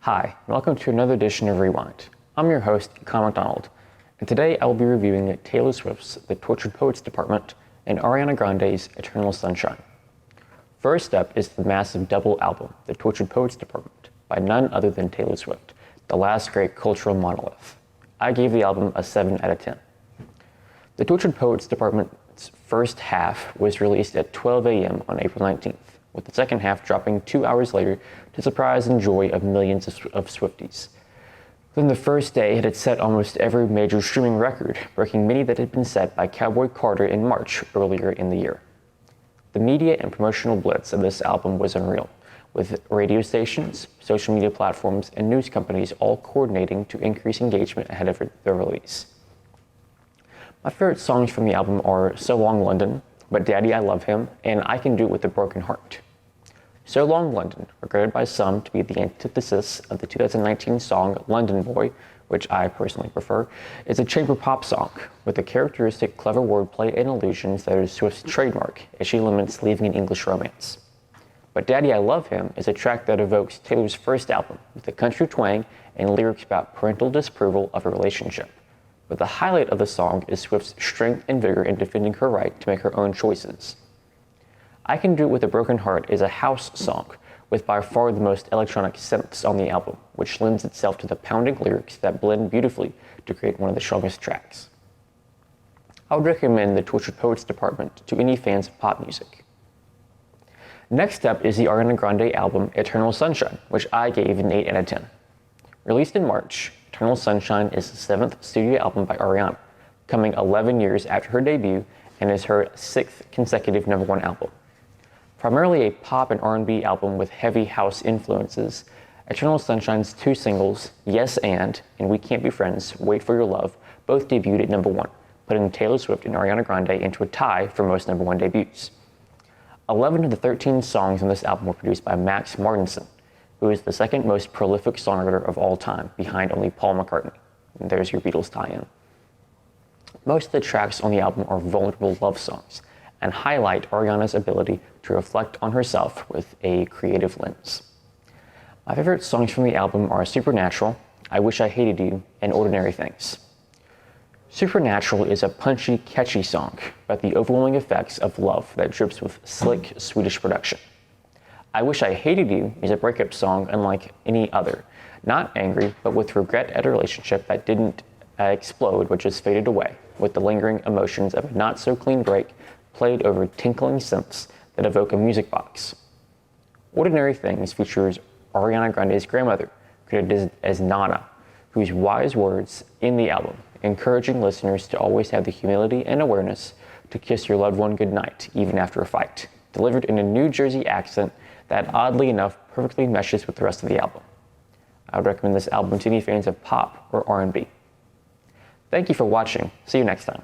Hi, and welcome to another edition of Rewind. I'm your host, Con McDonald, and today I will be reviewing Taylor Swift's The Tortured Poets Department and Ariana Grande's Eternal Sunshine. First up is the massive double album, The Tortured Poets Department, by none other than Taylor Swift, the last great cultural monolith. I gave the album a 7 out of 10. The Tortured Poets Department's first half was released at 12 a.m. on April 19th, with the second half dropping 2 hours later to surprise and joy of millions of Swifties. Within the first day, it had set almost every major streaming record, breaking many that had been set by Cowboy Carter in March earlier in the year. The media and promotional blitz of this album was unreal, with radio stations, social media platforms, and news companies all coordinating to increase engagement ahead of their release. My favorite songs from the album are So Long London, But Daddy I Love Him, and I Can Do It With a Broken Heart. So Long London, regarded by some to be the antithesis of the 2019 song London Boy, which I personally prefer, is a chamber pop song with the characteristic clever wordplay and allusions that is Swift's trademark as she laments leaving an English romance. But Daddy I Love Him is a track that evokes Taylor's first album with a country twang and lyrics about parental disapproval of a relationship. But the highlight of the song is Swift's strength and vigor in defending her right to make her own choices. I Can Do It With a Broken Heart is a house song with by far the most electronic synths on the album, which lends itself to the pounding lyrics that blend beautifully to create one of the strongest tracks. I would recommend the Tortured Poets Department to any fans of pop music. Next up is the Ariana Grande album Eternal Sunshine, which I gave an 8 out of 10. Released in March, Eternal Sunshine is the 7th studio album by Ariana, coming 11 years after her debut and is her 6th consecutive #1 album. Primarily a pop and R&B album with heavy house influences, Eternal Sunshine's 2 singles, Yes and We Can't Be Friends, Wait for Your Love, both debuted at #1, putting Taylor Swift and Ariana Grande into a tie for most #1 debuts. 11 of the 13 songs on this album were produced by Max Martinson, who is the second most prolific songwriter of all time, behind only Paul McCartney. And there's your Beatles tie-in. Most of the tracks on the album are vulnerable love songs and highlight Ariana's ability to reflect on herself with a creative lens. My favorite songs from the album are Supernatural, I Wish I Hated You, and Ordinary Things. Supernatural is a punchy, catchy song about the overwhelming effects of love that drips with slick Swedish production. I Wish I Hated You is a breakup song unlike any other, not angry, but with regret at a relationship that didn't explode but just faded away, with the lingering emotions of a not-so-clean break played over tinkling synths that evoke a music box. Ordinary Things features Ariana Grande's grandmother, credited as Nana, whose wise words in the album, encouraging listeners to always have the humility and awareness to kiss your loved one goodnight, even after a fight, delivered in a New Jersey accent that oddly enough perfectly meshes with the rest of the album. I would recommend this album to any fans of pop or R&B. Thank you for watching. See you next time.